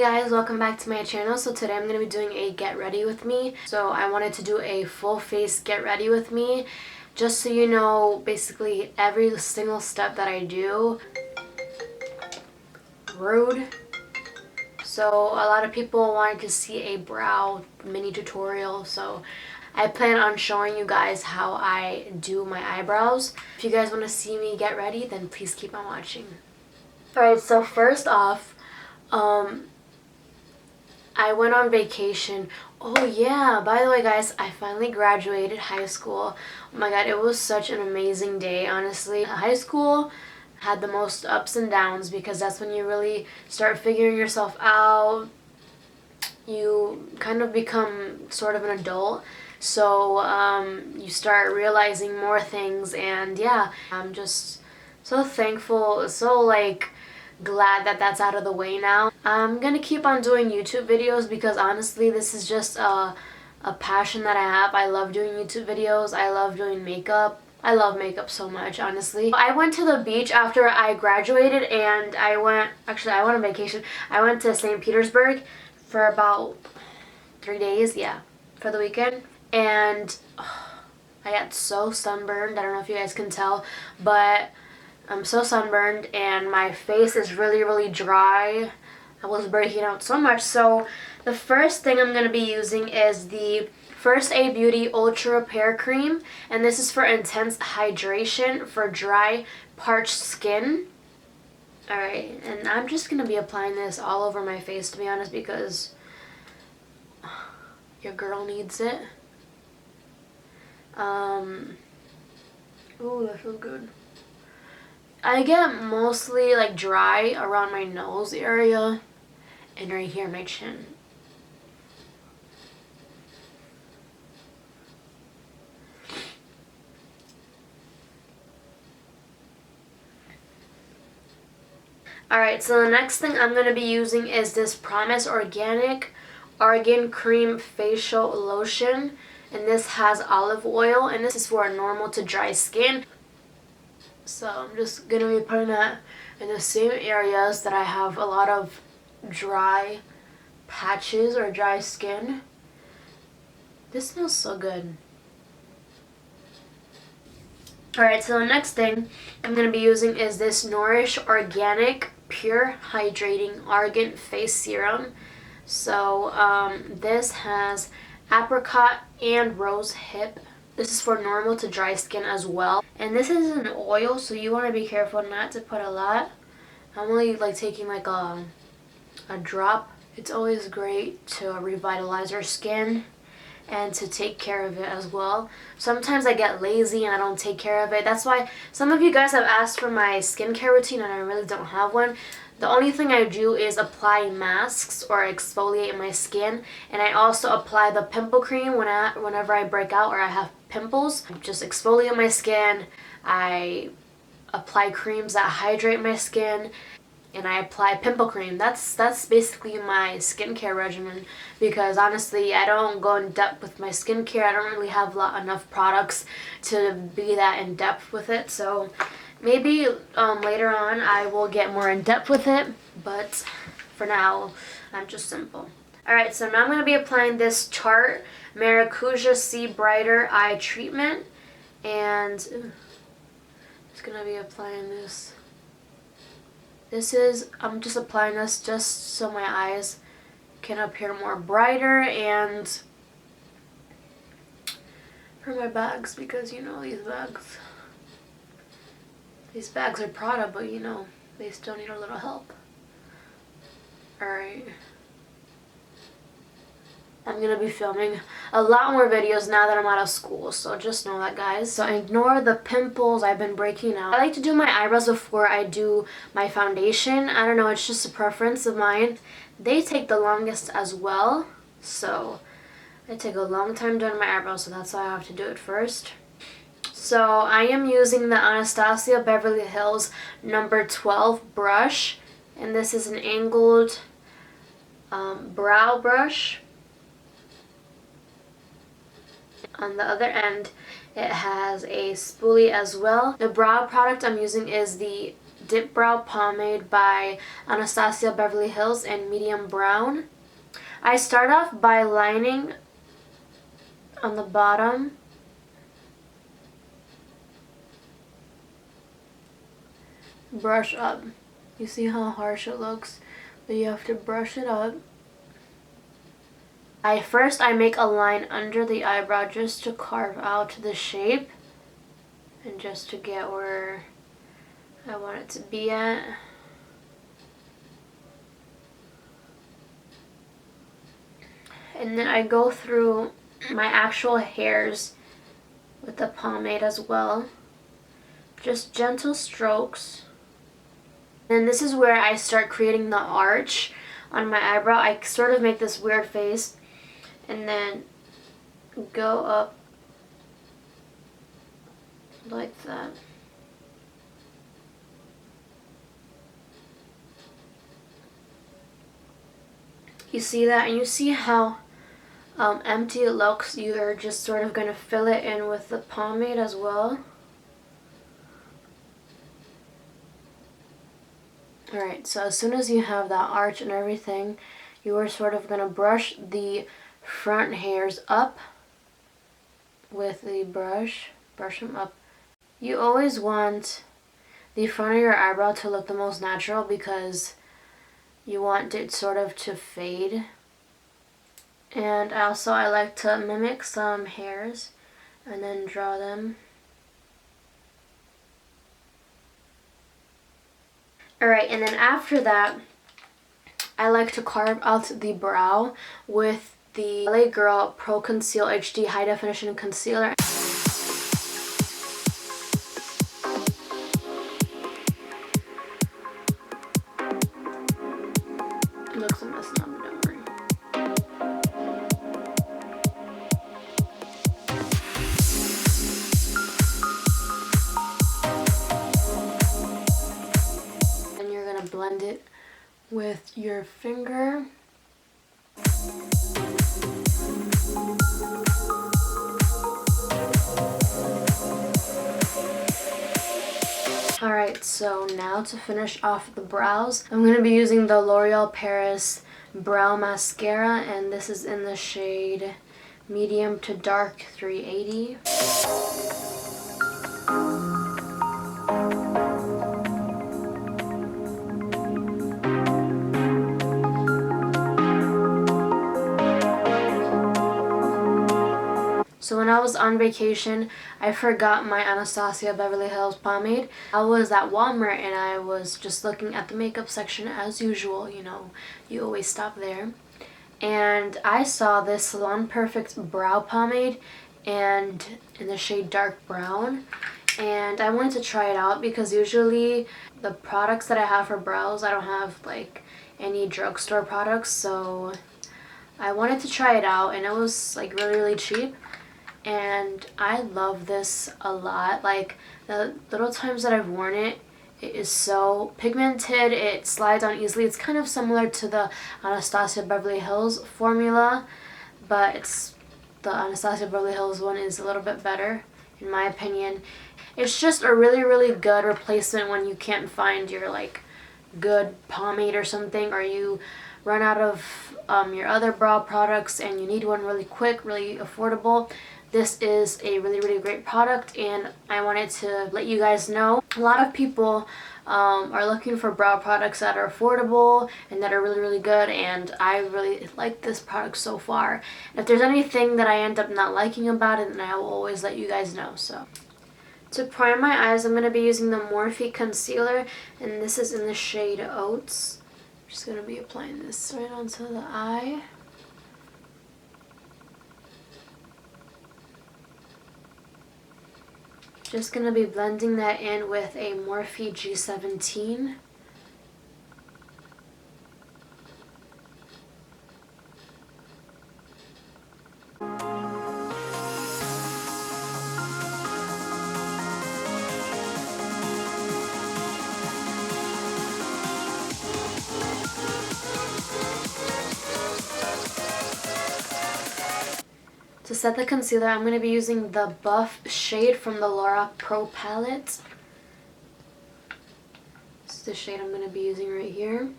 guys, welcome back to my channel. So today I'm going to be doing a get ready with me. So I wanted to do a full face get ready with me, just so you know basically every single step that I do. Rude. So a lot of people wanted to see a brow mini tutorial, so I plan on showing you guys how I do my eyebrows. If you guys want to see me get ready, then please keep on watching. Alright, so first off, I went on vacation. Oh yeah, by the way guys, I finally graduated high school. Oh my god, it was such an amazing day, honestly. High school had the most ups and downs because that's when you really start figuring yourself out. You kind of become sort of an adult. So you start realizing more things, and yeah, I'm just so thankful, so glad that that's out of the way now. I'm gonna keep on doing YouTube videos because honestly this is just a passion that I have. I love doing YouTube videos. I love doing makeup. I love makeup so much, honestly. I went to the beach after I graduated, and I went on vacation. I went to St. Petersburg for about 3 days, yeah, for the weekend. And I got so sunburned. I don't know if you guys can tell, but I'm so sunburned and my face is really dry. I was breaking out so much. So the first thing I'm going to be using is the First Aid Beauty Ultra Repair Cream, and this is for intense hydration for dry, parched skin. Alright, and I'm just going to be applying this all over my face, to be honest, because your girl needs it. Ooh, that feels good. I get mostly dry around my nose area and right here my chin. Alright, so the next thing I'm going to be using is this Promise Organic Argan Cream Facial Lotion. And this has olive oil, and this is for normal to dry skin. So I'm just going to be putting that in the same areas that I have a lot of dry patches or dry skin. This smells so good. Alright, so the next thing I'm going to be using is this Nourish Organic Pure Hydrating Argan Face Serum. So this has apricot and rose hip. This is for normal to dry skin as well. And this is an oil, so you want to be careful not to put a lot. I'm only taking a drop. It's always great to revitalize your skin and to take care of it as well. Sometimes I get lazy and I don't take care of it. That's why some of you guys have asked for my skincare routine and I really don't have one. The only thing I do is apply masks or exfoliate my skin, and I also apply the pimple cream whenever I break out or I have pimples. I just exfoliate my skin, I apply creams that hydrate my skin, and I apply pimple cream. That's basically my skincare regimen, because honestly I don't go in depth with my skincare. I don't really have enough products to be that in depth with it, so maybe later on I will get more in depth with it, but for now I'm just simple. Alright, so now I'm going to be applying this Tarte Maracuja Sea Brighter Eye Treatment, and just going to be applying this. I'm just applying this just so my eyes can appear more brighter, and for my bags, because you know these bags are Prada, but you know, they still need a little help. Alright. I'm going to be filming a lot more videos now that I'm out of school, so just know that, guys. So ignore the pimples I've been breaking out. I like to do my eyebrows before I do my foundation. I don't know, it's just a preference of mine. They take the longest as well, so I take a long time doing my eyebrows, so that's why I have to do it first. So I am using the Anastasia Beverly Hills number 12 brush, and this is an angled brow brush. On the other end it has a spoolie as well. The brow product I'm using is the Dip Brow Pomade by Anastasia Beverly Hills in medium brown. I start off by lining on the bottom. Brush up. You see how harsh it looks, but you have to brush it up. First I make a line under the eyebrow just to carve out the shape and just to get where I want it to be at. And then I go through my actual hairs with the pomade as well. Just gentle strokes. And this is where I start creating the arch on my eyebrow. I sort of make this weird face and then go up like that. You see that? And you see how empty it looks. You are just sort of going to fill it in with the pomade as well. Alright, so as soon as you have that arch and everything, you are sort of going to brush the front hairs up with the brush. Brush them up. You always want the front of your eyebrow to look the most natural because you want it sort of to fade. And also I like to mimic some hairs and then draw them. Alright, and then after that, I like to carve out the brow with the LA Girl Pro Conceal HD High Definition Concealer. It looks a mess now, but don't worry. And you're going to blend it with your finger. Alright, so now to finish off the brows, I'm going to be using the L'Oreal Paris Brow Mascara, and this is in the shade Medium to Dark 380. So when I was on vacation, I forgot my Anastasia Beverly Hills pomade. I was at Walmart and I was just looking at the makeup section as usual, you know, you always stop there. And I saw this Salon Perfect brow pomade and in the shade dark brown. And I wanted to try it out because usually the products that I have for brows, I don't have like any drugstore products. So I wanted to try it out and it was like really cheap. And I love this a lot. Like the little times that I've worn it, it is so pigmented, it slides on easily. It's kind of similar to the Anastasia Beverly Hills formula, but the Anastasia Beverly Hills one is a little bit better in my opinion. It's just a really good replacement when you can't find your like good pomade or something, or you run out of your other brow products and you need one really quick, really affordable. This is a really great product and I wanted to let you guys know. A lot of people are looking for brow products that are affordable and that are really good, and I really like this product so far. And if there's anything that I end up not liking about it, then I will always let you guys know. So to prime my eyes, I'm going to be using the Morphe concealer, and this is in the shade Oats. I'm just going to be applying this right onto the eye. Just going to be blending that in with a Morphe G17. To set the concealer, I'm going to be using the Buff shade from the Laura Pro palette. is the shade I'm going to be using right here.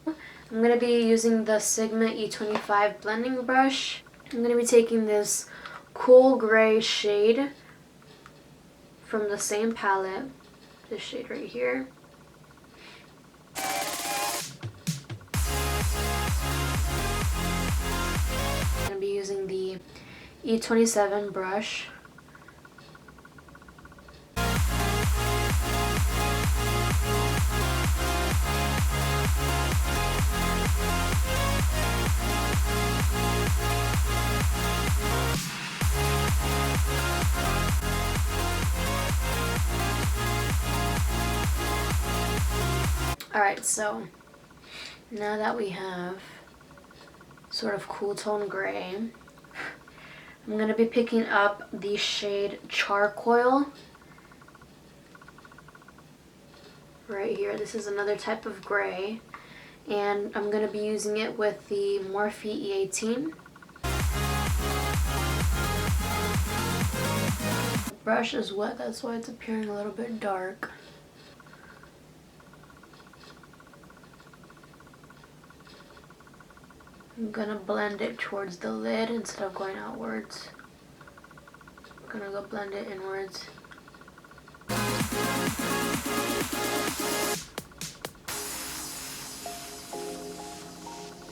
I'm going to be using the Sigma E25 blending brush. I'm going to be taking this cool gray shade from the same palette, this shade right here. I'm going to be using the E27 brush. Alright, so now that we have sort of cool tone gray, I'm going to be picking up the shade Charcoal right here. This is another type of gray, and I'm going to be using it with the Morphe E18. The brush is wet, that's why it's appearing a little bit dark. I'm gonna blend it towards the lid instead of going outwards. I'm gonna go blend it inwards.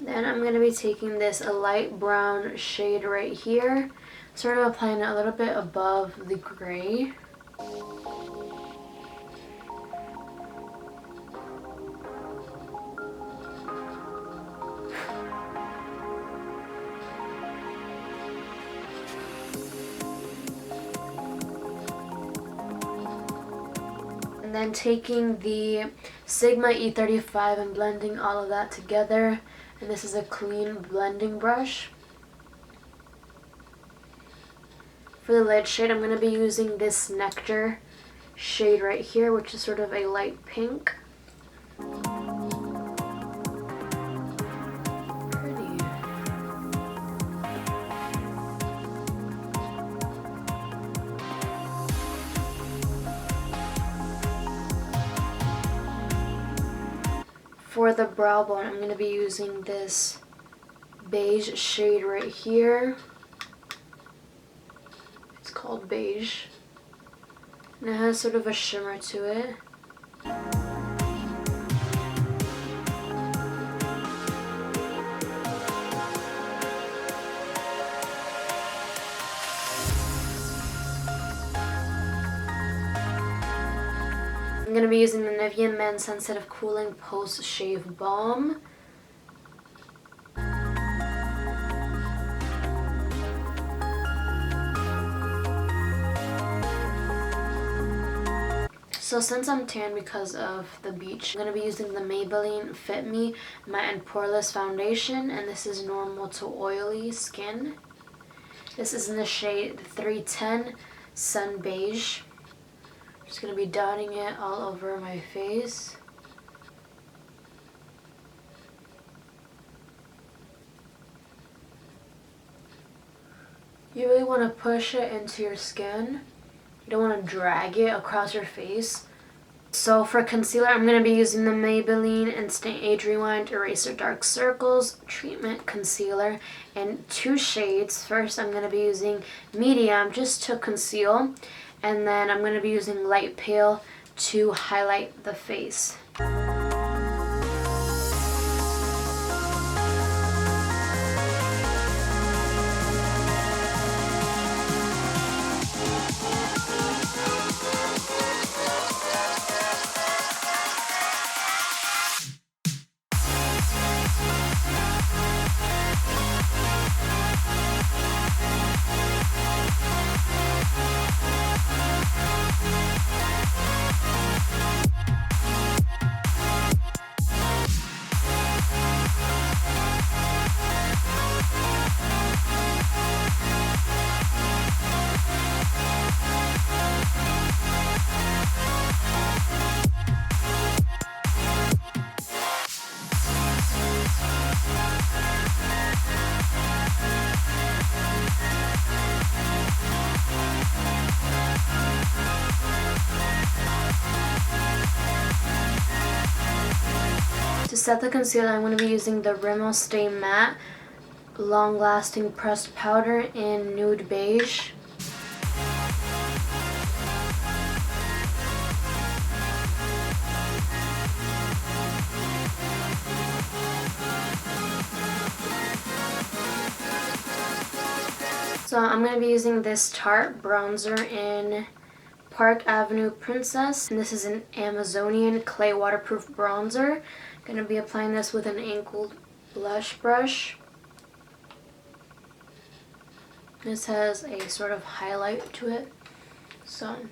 Then I'm gonna be taking this a light brown shade right here, sort of applying it a little bit above the gray. And then taking the Sigma E35 and blending all of that together. And this is a clean blending brush. For the lid shade, I'm going to be using this Nectar shade right here, which is sort of a light pink. For the brow bone, I'm going to be using this beige shade right here. It's called Beige. And it has sort of a shimmer to it. I'm going to be using the Nivea Men Sensitive Cooling Post Shave Balm. So since I'm tan because of the beach, I'm going to be using the Maybelline Fit Me Matte and Poreless Foundation, and this is normal to oily skin. This is in the shade 310 Sun Beige. Just going to be dotting it all over my face. You really want to push it into your skin. You don't want to drag it across your face. So for concealer, I'm going to be using the Maybelline Instant Age Rewind Eraser Dark Circles Treatment Concealer in 2 shades. First, I'm going to be using medium just to conceal. And then I'm going to be using light pale to highlight the face. set the concealer, I'm going to be using the Rimmel Stay Matte Long Lasting Pressed Powder in Nude Beige. So I'm going to be using this Tarte bronzer in Park Avenue Princess. And this is an Amazonian clay waterproof bronzer. I'm going to be applying this with an angled blush brush. This has a sort of highlight to it. So I'm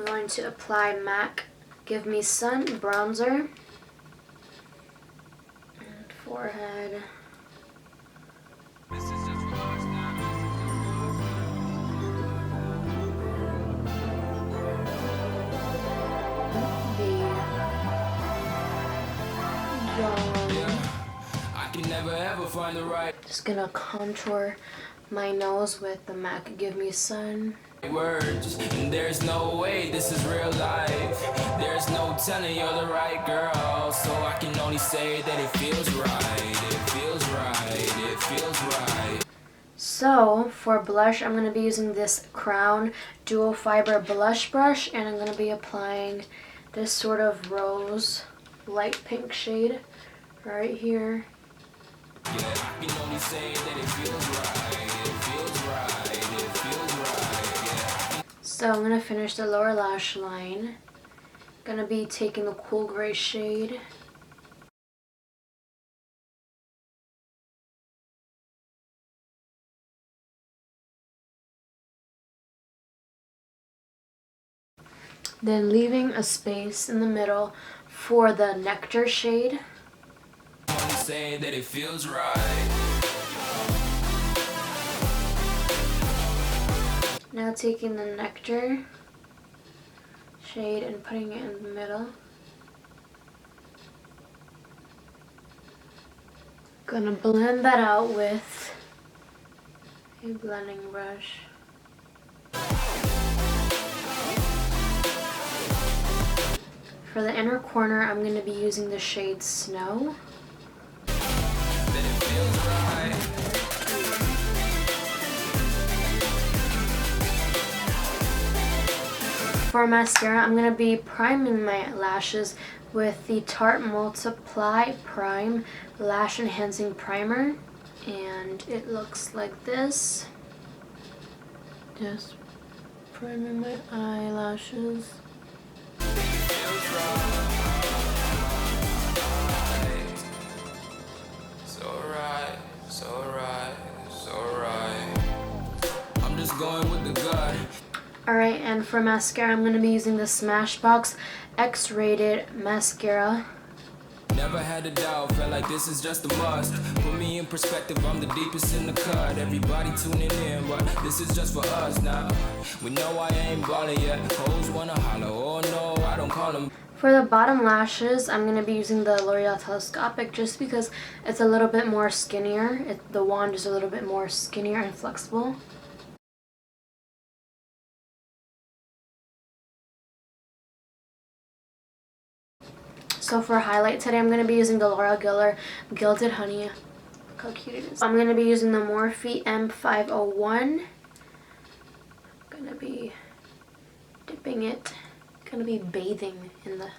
going to apply MAC Give Me Sun bronzer and forehead. Just gonna contour my nose with the MAC Give Me Sun. Words, and there's no way this is real life. There's no telling you're the right girl, so I can only say that it feels right. It feels right. It feels right. So for blush, I'm going to be using this Crown Dual Fiber Blush Brush, and I'm going to be applying this sort of rose light pink shade right here. Yeah, I can only say that it feels right. It feels right. It feels right. Yeah. So I'm going to finish the lower lash line. Going to be taking the cool gray shade. Then leaving a space in the middle for the Nectar shade. Say that it feels right. Now taking the Nectar shade and putting it in the middle. Gonna blend that out with a blending brush. For the inner corner, I'm going to be using the shade Snow. For mascara, I'm going to be priming my lashes with the Tarte Multiply Prime Lash Enhancing Primer. And it looks like this. Just priming my eyelashes. I'm just going with the gut. Alright, and for mascara, I'm going to be using the Smashbox X-Rated Mascara. Never had a doubt, felt like this is just a must. Put me in perspective, I'm the deepest in the cut. Everybody tuning in, but this is just for us now. We know I ain't ballin' yet. Hoes wanna holler, oh no, I don't call them. For the bottom lashes, I'm going to be using the L'Oreal Telescopic just because it's a little bit more skinnier. The wand is a little bit more skinnier and flexible. So for highlight today, I'm going to be using the Laura Geller Gilded Honey. Look how cute it is. I'm going to be using the Morphe M501. I'm going to be dipping it. Going to be bathing in the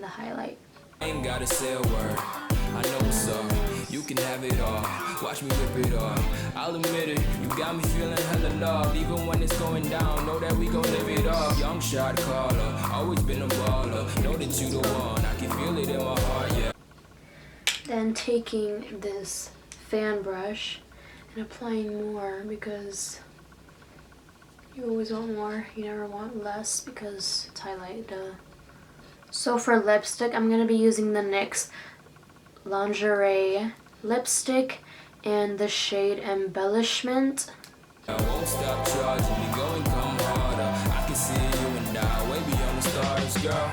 highlight. Ain't gotta say a word. I know what's up. You can have it all. Watch me rip it off. I'll admit it. You got me feeling hella loved. Even when it's going down, know that we gon' live it up. Young shot caller, always been a baller. Know that you the one. I can feel it in my heart, yeah. Then taking this fan brush and applying more because you always want more, you never want less because it's highlight, duh. So for lipstick, I'm going to be using the NYX Lingerie lipstick in the shade Embellishment. I won't stop charging me, go and come harder. I can see you and I way beyond the stars. much, girl.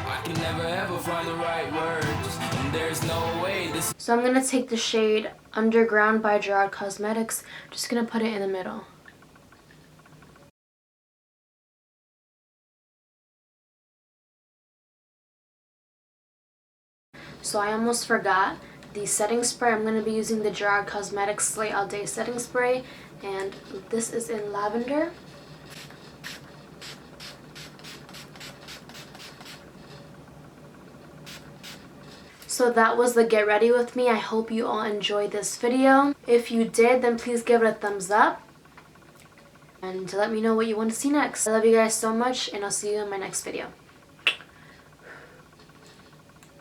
I can never ever find the right words, and there's no way this. So I'm going to take the shade Underground by Gerard Cosmetics. Just going to put it in the middle. So I almost forgot the setting spray. I'm going to be using the Gerard Cosmetics Slay All Day setting spray, and this is in lavender. So that was the get ready with me. I hope you all enjoyed this video. If you did, then please give it a thumbs up and let me know what you want to see next. I love you guys so much, and I'll see you in my next video.